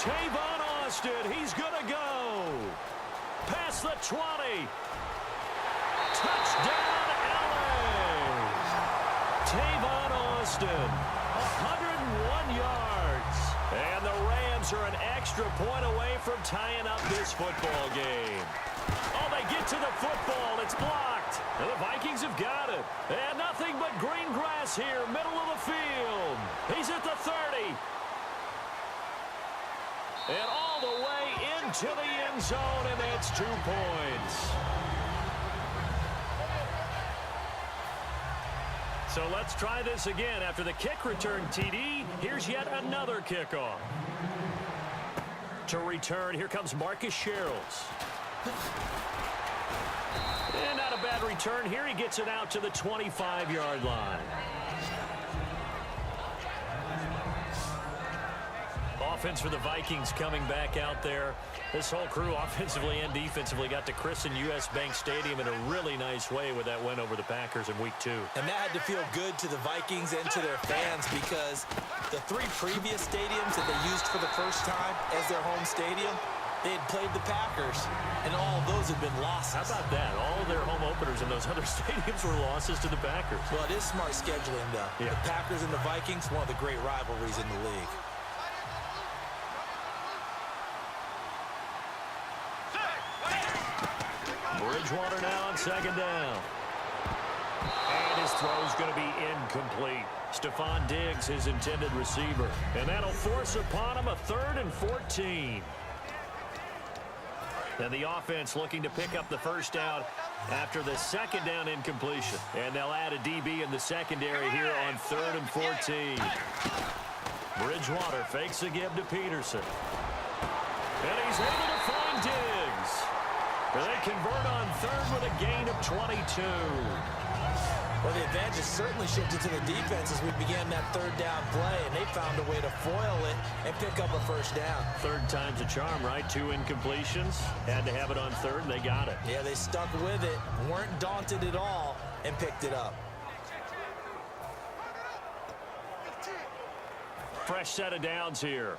Tavon Austin, he's going to go. Past the 20. Touchdown, LA. Tavon Austin, 101 yards. And the Rams are an extra point away from tying up this football game. Oh, they get to the football. It's blocked. And the Vikings have got it. And nothing but green grass here, middle of the field. He's at the 30. And all the way into the end zone, and that's 2 points. So let's try this again. After the kick return TD, here's yet another kickoff. To return, here comes Marcus Sherrills. And not a bad return here. He gets it out to the 25-yard line. Offense for the Vikings coming back out there. This whole crew, offensively and defensively, got to christen U.S. Bank Stadium in a really nice way with that win over the Packers in Week 2. And that had to feel good to the Vikings and to their fans because the 3 previous stadiums that they used for the first time as their home stadium, they had played the Packers, and all of those had been losses. How about that? All of their home openers in those other stadiums were losses to the Packers. Well, it is smart scheduling, though. Yeah. The Packers and the Vikings, one of the great rivalries in the league. Bridgewater now on second down. And his throw's going to be incomplete. Stephon Diggs, his intended receiver. And that'll force upon him a 3rd and 14. And the offense looking to pick up the first down after the second down incompletion. And they'll add a DB in the secondary here on 3rd and 14. Bridgewater fakes a give to Peterson. And he's able to find Diggs. And they convert on 3rd with a gain of 22. Well, the advantage has certainly shifted to the defense as we began that 3rd down play, and they found a way to foil it and pick up a first down. 3rd time's a charm, right? 2 incompletions. Had to have it on 3rd, and they got it. Yeah, they stuck with it, weren't daunted at all, and picked it up. Fresh set of downs here.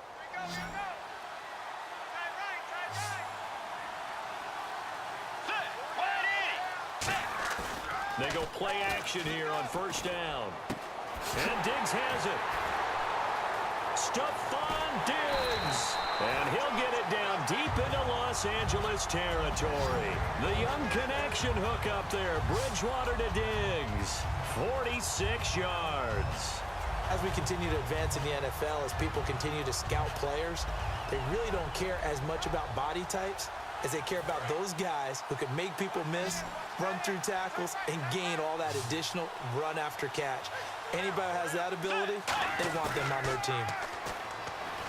They go play action here on first down. And Diggs has it. Stephon Diggs. And he'll get it down deep into Los Angeles territory. The young connection hook up there. Bridgewater to Diggs. 46 yards. As we continue to advance in the NFL, as people continue to scout players, they really don't care as much about body types as they care about those guys who can make people miss, run through tackles, and gain all that additional run after catch. Anybody who has that ability, they want them on their team.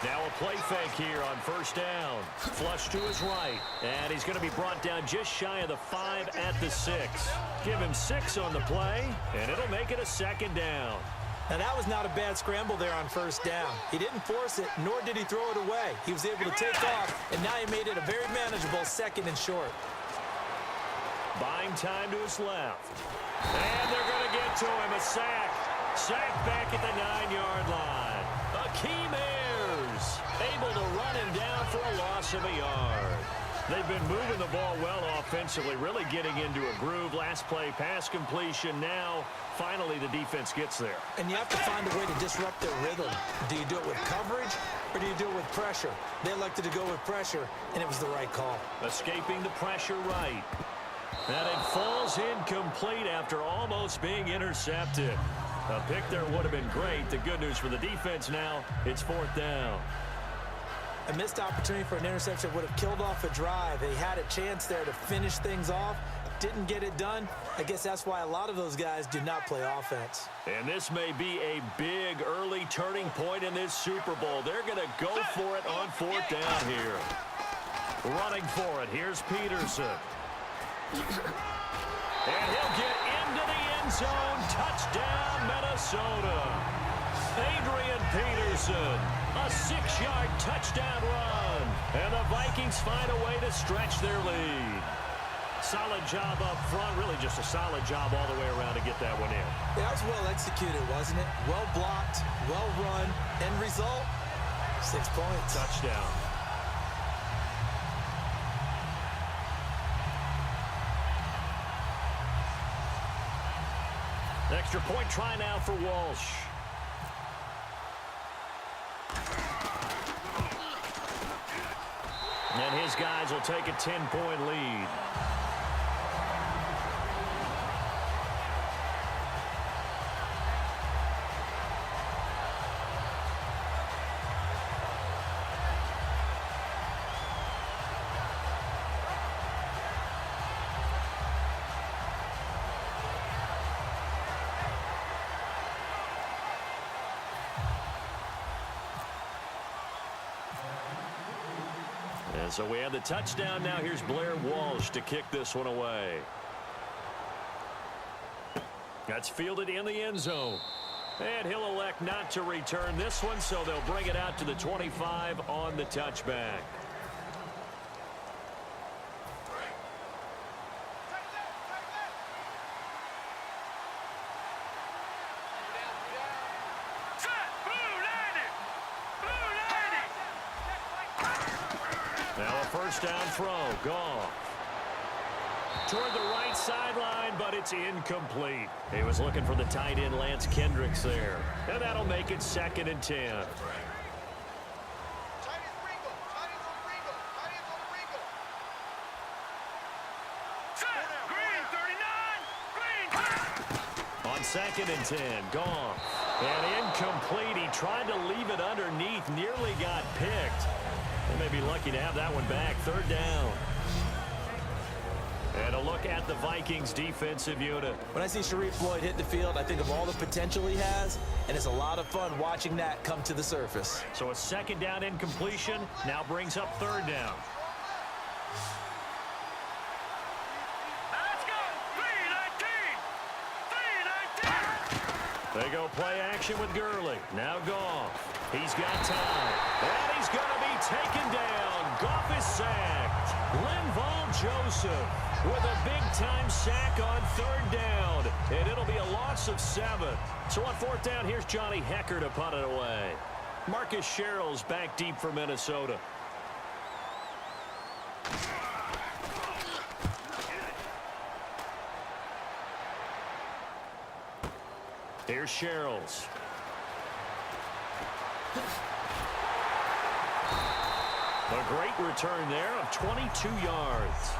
Now a play fake here on first down. Flush to his right. And he's going to be brought down just shy of the 5 at the 6. Give him 6 on the play, and it'll make it a 2nd down. Now, that was not a bad scramble there on first down. He didn't force it, nor did he throw it away. He was able to take off, and now he made it a very manageable 2nd and short. Buying time to his left. And they're going to get to him. A sack. Sack back at the 9-yard line. Akeem Ayers able to run him down for a loss of a yard. They've been moving the ball well offensively, really getting into a groove. Last play, pass completion. Now, finally, the defense gets there. And you have to find a way to disrupt their rhythm. Do you do it with coverage, or do you do it with pressure? They elected to go with pressure, and it was the right call. Escaping the pressure right. And it falls incomplete after almost being intercepted. A pick there would have been great. The good news for the defense now, it's 4th down. A missed opportunity for an interception would have killed off a drive. They had a chance there to finish things off. Didn't get it done. I guess that's why a lot of those guys do not play offense. And this may be a big early turning point in this Super Bowl. They're going to go for it on 4th down here. Running for it. Here's Peterson. And he'll get into the end zone. Touchdown, Minnesota. Adrian Peterson, a 6-yard touchdown run. And the Vikings find a way to stretch their lead. Solid job up front, really just a solid job all the way around to get that one in. Yeah, that was well executed, wasn't it? Well blocked, well run, end result, 6 points. Touchdown. Extra point try now for Walsh. And his guys will take a 10-point lead. And so we have the touchdown. Now here's Blair Walsh to kick this one away. That's fielded in the end zone. And he'll elect not to return this one, so they'll bring it out to the 25 on the touchback. Now a first down throw. Goff. Toward the right sideline, but it's incomplete. He was looking for the tight end Lance Kendricks there. And that'll make it 2nd and 10. On 2nd and 10, Goff. And incomplete. He tried to leave it underneath, nearly got picked. They may be lucky to have that one back. 3rd down. And a look at the Vikings defensive unit. When I see Sharif Floyd hit the field, I think of all the potential he has, and it's a lot of fun watching that come to the surface. So a 2nd down incompletion now brings up 3rd down. Let's go! 3-19! They go play action with Gurley. Now Goff. He's got time. And he's going to be taken down. Goff is sacked. Linval Joseph with a big-time sack on 3rd down. And it'll be a loss of 7. So on 4th down, here's Johnny Hecker to punt it away. Marcus Sherrill's back deep for Minnesota. Here's Sherrill's. A great return there of 22 yards.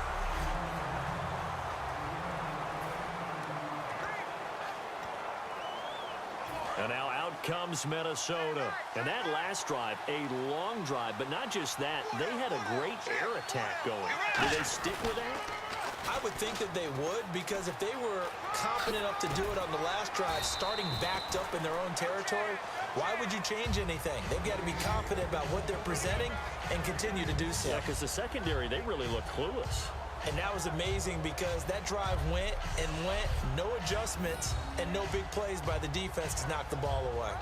And now out comes Minnesota. And that last drive, a long drive, but not just that, they had a great air attack going. Do they stick with that? I would think that they would, because if they were confident enough to do it on the last drive, starting backed up in their own territory, why would you change anything? They've got to be confident about what they're presenting and continue to do so. Yeah, because the secondary, they really look clueless. And that was amazing because that drive went and went, no adjustments, and no big plays by the defense to knock the ball away.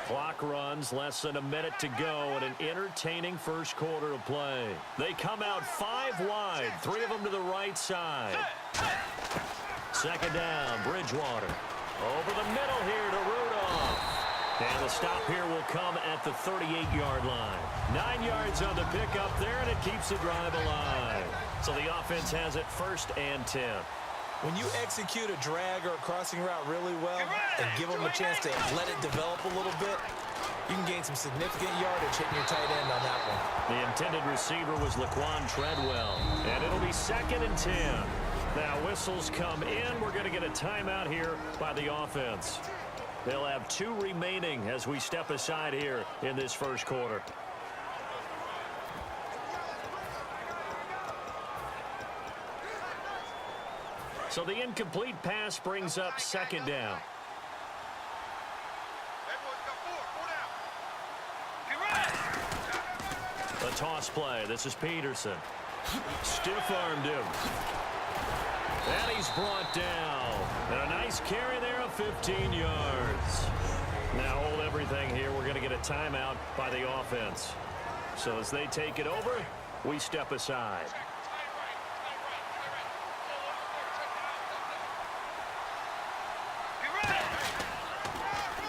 Clock runs, less than a minute to go, and an entertaining first quarter of play. They come out 5 wide, 3 of them to the right side. 2nd down, Bridgewater. Over the middle here to Rudolph. And the stop here will come at the 38-yard line. 9 yards on the pickup there, and it keeps the drive alive. So the offense has it 1st and 10. When you execute a drag or a crossing route really well and give them a chance to let it develop a little bit, you can gain some significant yardage hitting your tight end on that one. The intended receiver was Laquan Treadwell. And it'll be 2nd and 10. Now whistles come in. We're going to get a timeout here by the offense. They'll have 2 remaining as we step aside here in this first quarter. So the incomplete pass brings up 2nd down. A toss play. This is Peterson. Stiff-armed him. And he's brought down. And a nice carry there of 15 yards. Now hold everything here. We're going to get a timeout by the offense. So as they take it over, we step aside.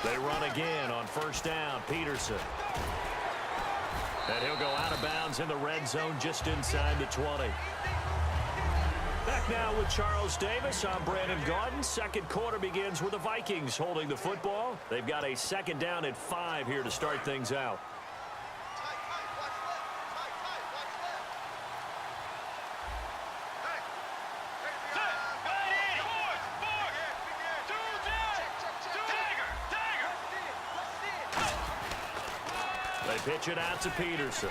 They run again on 1st down. Peterson. And he'll go out of bounds in the red zone just inside the 20. Back now with Charles Davis. I'm Brandon Gaudin. Second quarter begins with the Vikings holding the football. They've got a second down at 5 here to start things out. They pitch it out to Peterson.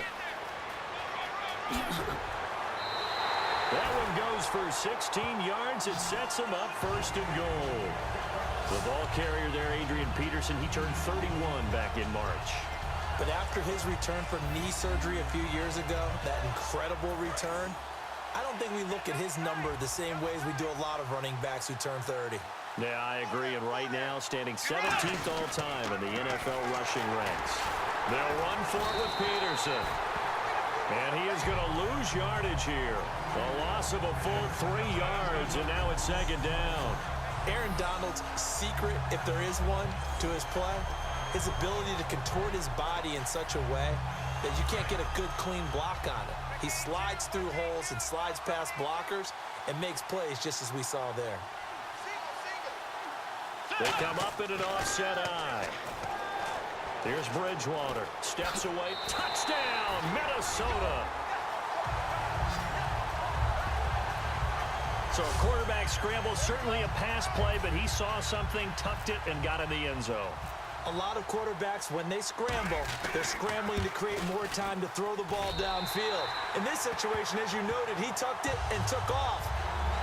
That one goes for 16 yards. It sets him up first and goal. The ball carrier there, Adrian Peterson, he turned 31 back in March. But after his return from knee surgery a few years ago, that incredible return, I don't think we look at his number the same way as we do a lot of running backs who turn 30. Yeah, I agree. And right now, standing 17th all time in the NFL rushing ranks. They'll run for it with Peterson. And he is going to lose yardage here. A loss of a full 3 yards, and now it's second down. Aaron Donald's secret, if there is one, to his play, his ability to contort his body in such a way that you can't get a good, clean block on it. He slides through holes and slides past blockers and makes plays just as we saw there. They come up in an offset eye. Here's Bridgewater. Steps away. Touchdown, Minnesota. So a quarterback scramble, certainly a pass play, but he saw something, tucked it, and got in the end zone. A lot of quarterbacks, when they scramble, they're scrambling to create more time to throw the ball downfield. In this situation, as you noted, he tucked it and took off.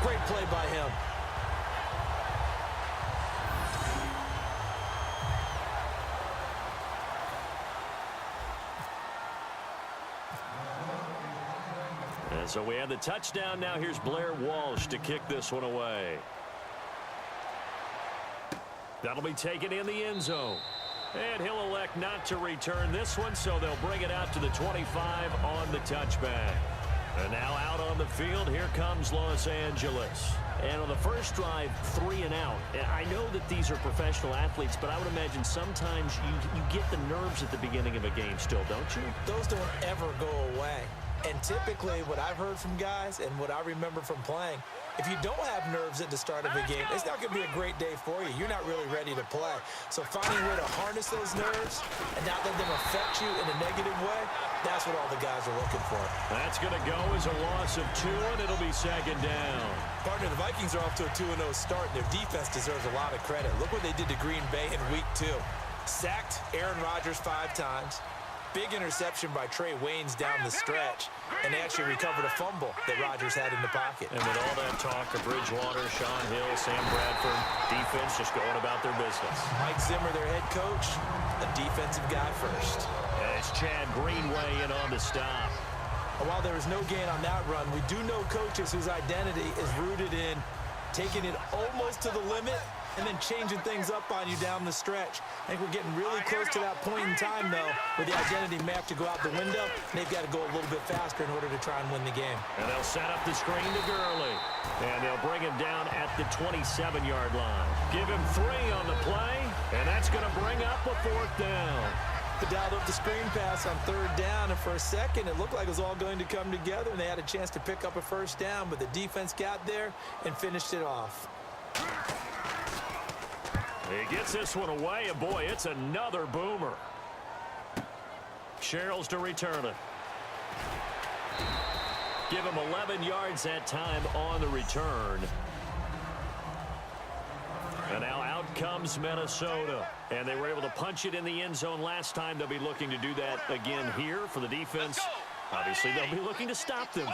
Great play by him. And so we have the touchdown. Now here's Blair Walsh to kick this one away. That'll be taken in the end zone. And he'll elect not to return this one, so they'll bring it out to the 25 on the touchback. And now out on the field, here comes Los Angeles. And on the first drive, 3 and out. And I know that these are professional athletes, but I would imagine sometimes you get the nerves at the beginning of a game still, don't you? Those don't ever go away. And typically, what I've heard from guys and what I remember from playing, if you don't have nerves at the start of a game, it's not going to be a great day for you. You're not really ready to play. So finding a way to harness those nerves and not let them affect you in a negative way, that's what all the guys are looking for. That's going to go as a loss of 2, and it'll be second down. Partner, the Vikings are off to a 2-0 start, and their defense deserves a lot of credit. Look what they did to Green Bay in Week 2. Sacked Aaron Rodgers 5 times. Big interception by Trey Waynes down the stretch, and they actually recovered a fumble that Rodgers had in the pocket. And with all that talk of Bridgewater, Sean Hill, Sam Bradford, defense just going about their business. Mike Zimmer, their head coach, a defensive guy first. As Chad Greenway in on the stop. While there was no gain on that run, we do know coaches whose identity is rooted in taking it almost to the limit and then changing things up on you down the stretch. I think we're getting really close to that point in time, though, where the identity map to go out the window, and they've got to go a little bit faster in order to try and win the game. And they'll set up the screen to Gurley. And they'll bring him down at the 27-yard line. Give him 3 on the play, and that's going to bring up a 4th down. They dialed up the screen pass on 3rd down, and for a second, it looked like it was all going to come together, and they had a chance to pick up a 1st down, but the defense got there and finished it off. He gets this one away, and boy, it's another boomer. Sherrills to return it. Give him 11 yards that time on the return. And now out comes Minnesota. And they were able to punch it in the end zone last time. They'll be looking to do that again here for the defense. Obviously, they'll be looking to stop them.